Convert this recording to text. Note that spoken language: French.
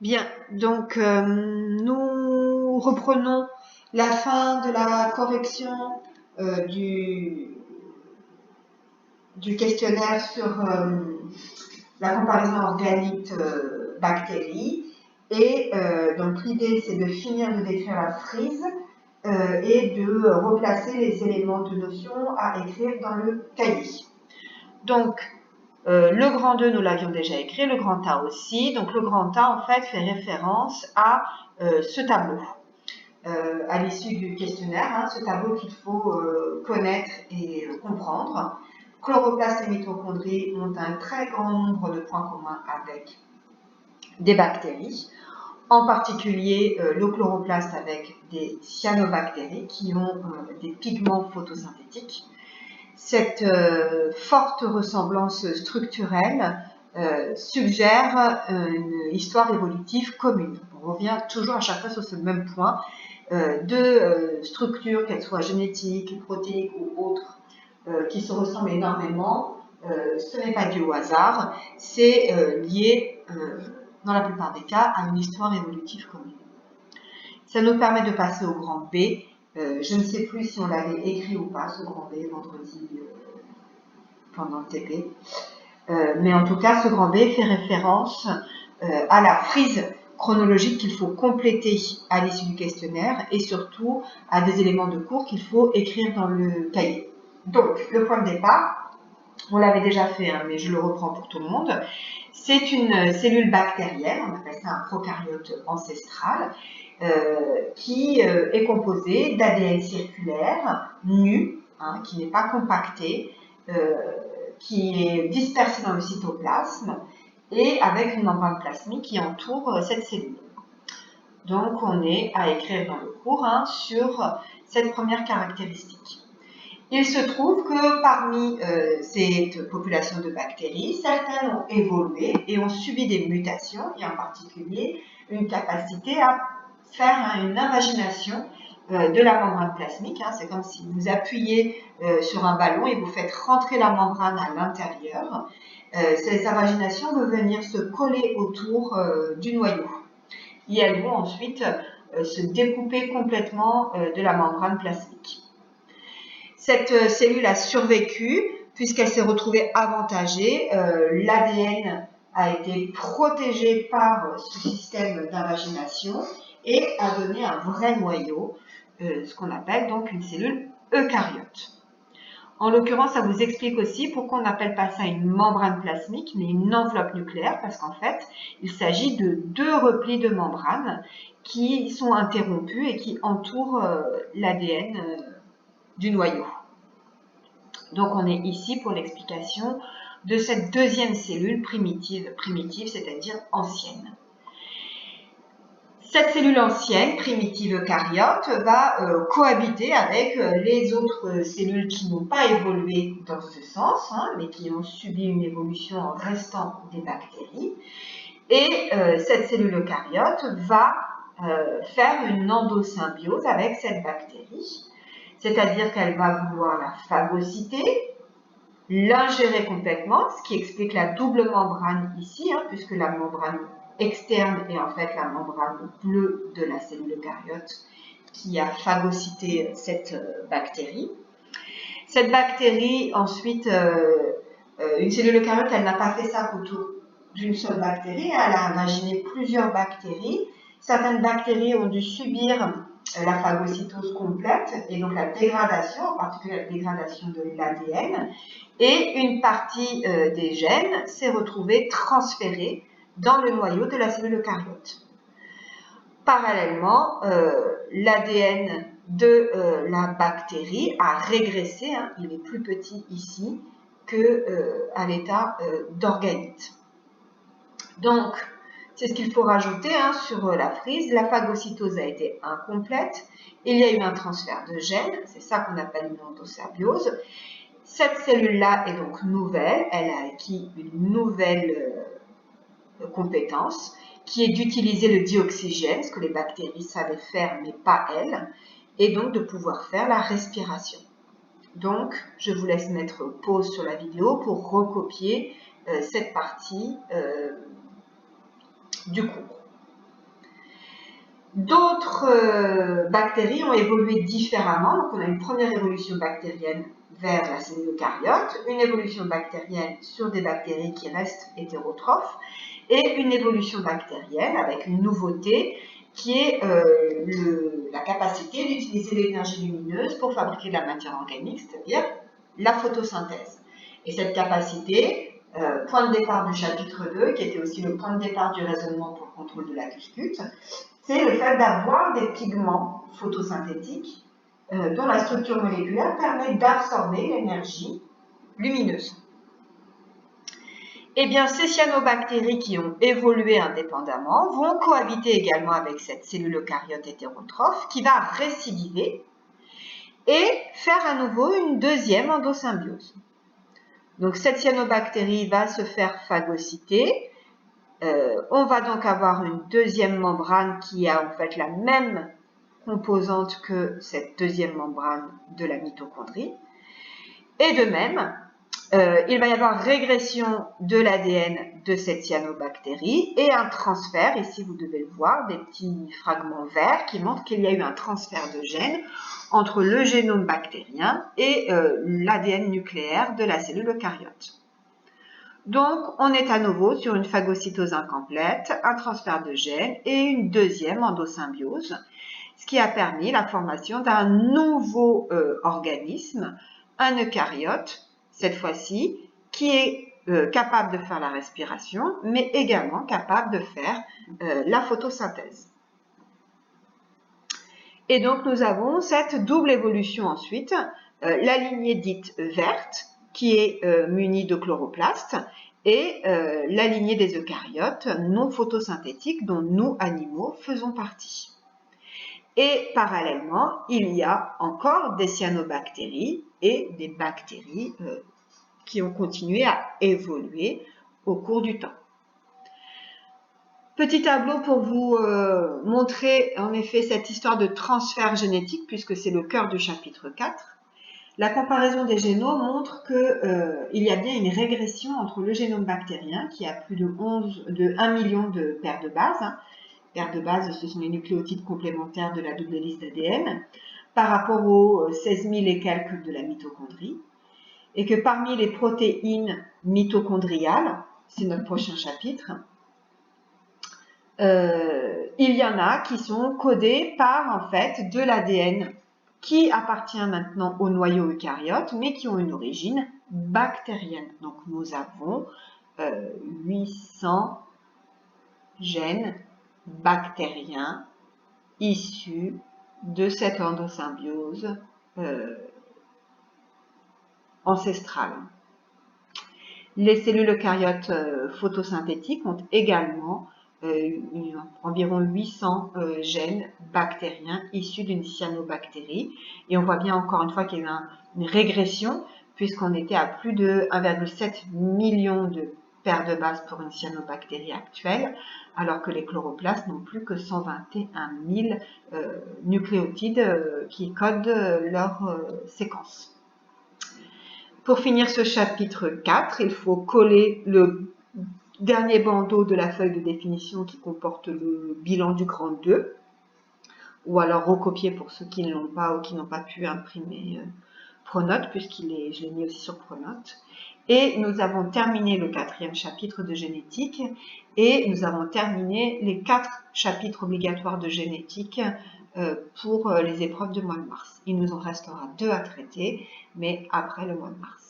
Bien, donc nous reprenons la fin de la correction du questionnaire sur la comparaison organique bactéries. Et donc l'idée, c'est de finir de décrire la frise et de replacer les éléments de notion à écrire dans le cahier. Donc, le grand 2, nous l'avions déjà écrit, le grand A aussi. Donc, le grand A, en fait, fait référence à ce tableau. À l'issue du questionnaire, ce tableau qu'il faut connaître et comprendre. Chloroplaste et mitochondries ont un très grand nombre de points communs avec des bactéries, en particulier le chloroplaste avec des cyanobactéries qui ont des pigments photosynthétiques. Cette forte ressemblance structurelle suggère une histoire évolutive commune. On revient toujours à chaque fois sur ce même point de structures, qu'elles soient génétiques, protéiques ou autres, qui se ressemblent énormément. Ce n'est pas dû au hasard, c'est lié, dans la plupart des cas, à une histoire évolutive commune. Ça nous permet de passer au grand B. Je ne sais plus si on l'avait écrit ou pas, ce grand B, vendredi pendant le TP. Mais en tout cas, ce grand B fait référence à la frise chronologique qu'il faut compléter à l'issue du questionnaire et surtout à des éléments de cours qu'il faut écrire dans le cahier. Donc, le point de départ, on l'avait déjà fait, mais je le reprends pour tout le monde. C'est une cellule bactérienne, on appelle ça un prokaryote ancestral, qui est composé d'ADN circulaire nu, qui n'est pas compacté, qui est dispersé dans le cytoplasme et avec une membrane plasmique qui entoure cette cellule. Donc, on est à écrire dans le cours sur cette première caractéristique. Il se trouve que parmi cette population de bactéries, certaines ont évolué et ont subi des mutations, et en particulier une capacité à faire une invagination de la membrane plasmique. C'est comme si vous appuyez sur un ballon et vous faites rentrer la membrane à l'intérieur. Cette invagination veut venir se coller autour du noyau. Et elles vont ensuite se découper complètement de la membrane plasmique. Cette cellule a survécu puisqu'elle s'est retrouvée avantagée. L'ADN a été protégé par ce système d'invagination et a donné un vrai noyau, ce qu'on appelle donc une cellule eucaryote. En l'occurrence, ça vous explique aussi pourquoi on n'appelle pas ça une membrane plasmique, mais une enveloppe nucléaire, parce qu'en fait, il s'agit de deux replis de membrane qui sont interrompus et qui entourent l'ADN du noyau. Donc, on est ici pour l'explication de cette deuxième cellule primitive, c'est-à-dire ancienne. Cette cellule ancienne, primitive eucaryote, va cohabiter avec les autres cellules qui n'ont pas évolué dans ce sens, mais qui ont subi une évolution en restant des bactéries. Et cette cellule eucaryote va faire une endosymbiose avec cette bactérie, c'est-à-dire qu'elle va vouloir la phagocyter, l'ingérer complètement, ce qui explique la double membrane ici, puisque la membrane externe est en fait la membrane bleue de la cellule eucaryote qui a phagocyté cette bactérie. Cette bactérie, ensuite, une cellule eucaryote, elle n'a pas fait ça autour d'une seule bactérie, elle a imaginé plusieurs bactéries. Certaines bactéries ont dû subir la phagocytose complète et donc la dégradation, en particulier la dégradation de l'ADN, et une partie des gènes s'est retrouvée transférée dans le noyau de la cellule eucaryote. Parallèlement, l'ADN de la bactérie a régressé, il est plus petit ici qu'à l'état d'organite. Donc, c'est ce qu'il faut rajouter sur la frise. La phagocytose a été incomplète. Il y a eu un transfert de gènes, c'est ça qu'on appelle une endosymbiose. Cette cellule-là est donc nouvelle, elle a acquis une nouvelle compétence qui est d'utiliser le dioxygène, ce que les bactéries savaient faire, mais pas elles, et donc de pouvoir faire la respiration. Donc, je vous laisse mettre pause sur la vidéo pour recopier cette partie du cours. D'autres bactéries ont évolué différemment. Donc, on a une première évolution bactérienne vers la cellule eucaryote, une évolution bactérienne sur des bactéries qui restent hétérotrophes, et une évolution bactérienne avec une nouveauté qui est la capacité d'utiliser l'énergie lumineuse pour fabriquer de la matière organique, c'est-à-dire la photosynthèse. Et cette capacité, point de départ du chapitre 2, qui était aussi le point de départ du raisonnement pour le contrôle de la cuscute, c'est le fait d'avoir des pigments photosynthétiques dont la structure moléculaire permet d'absorber l'énergie lumineuse. Eh bien, ces cyanobactéries qui ont évolué indépendamment vont cohabiter également avec cette cellule eucaryote hétérotrophe qui va récidiver et faire à nouveau une deuxième endosymbiose. Donc, cette cyanobactérie va se faire phagocyter. On va donc avoir une deuxième membrane qui a en fait la même composante que cette deuxième membrane de la mitochondrie. Et de même, il va y avoir régression de l'ADN de cette cyanobactérie et un transfert, ici vous devez le voir, des petits fragments verts qui montrent qu'il y a eu un transfert de gènes entre le génome bactérien et l'ADN nucléaire de la cellule eucaryote. Donc, on est à nouveau sur une phagocytose incomplète, un transfert de gènes et une deuxième endosymbiose, ce qui a permis la formation d'un nouveau organisme, un eucaryote, cette fois-ci, qui est capable de faire la respiration, mais également capable de faire la photosynthèse. Et donc, nous avons cette double évolution ensuite, la lignée dite verte, qui est munie de chloroplastes, et la lignée des eucaryotes non photosynthétiques dont nous, animaux, faisons partie. Et parallèlement, il y a encore des cyanobactéries et des bactéries qui ont continué à évoluer au cours du temps. Petit tableau pour vous montrer en effet cette histoire de transfert génétique, puisque c'est le cœur du chapitre 4. La comparaison des génomes montre qu'il y a bien une régression entre le génome bactérien, qui a plus de 1 million de paires de bases. Paires de bases, ce sont les nucléotides complémentaires de la double hélice d'ADN, par rapport aux 16 000 et quelques de la mitochondrie. Et que parmi les protéines mitochondriales, c'est notre prochain chapitre, il y en a qui sont codées par en fait de l'ADN qui appartient maintenant au noyau eucaryote, mais qui ont une origine bactérienne. Donc nous avons 800 gènes bactériens issus de cette endosymbiose ancestrale. Les cellules eucaryotes photosynthétiques ont également environ 800 gènes bactériens issus d'une cyanobactérie. Et on voit bien encore une fois qu'il y a eu une régression, puisqu'on était à plus de 1,7 million de paires de bases pour une cyanobactérie actuelle, alors que les chloroplastes n'ont plus que 121 000 nucléotides qui codent leur séquence. Pour finir ce chapitre 4, il faut coller le dernier bandeau de la feuille de définition qui comporte le bilan du grand 2, ou alors recopier pour ceux qui ne l'ont pas ou qui n'ont pas pu imprimer Pronote, je l'ai mis aussi sur Pronote. Et nous avons terminé le 4e chapitre de génétique et nous avons terminé les 4 chapitres obligatoires de génétique pour les épreuves du mois de mars. Il nous en restera 2 à traiter, mais après le mois de mars.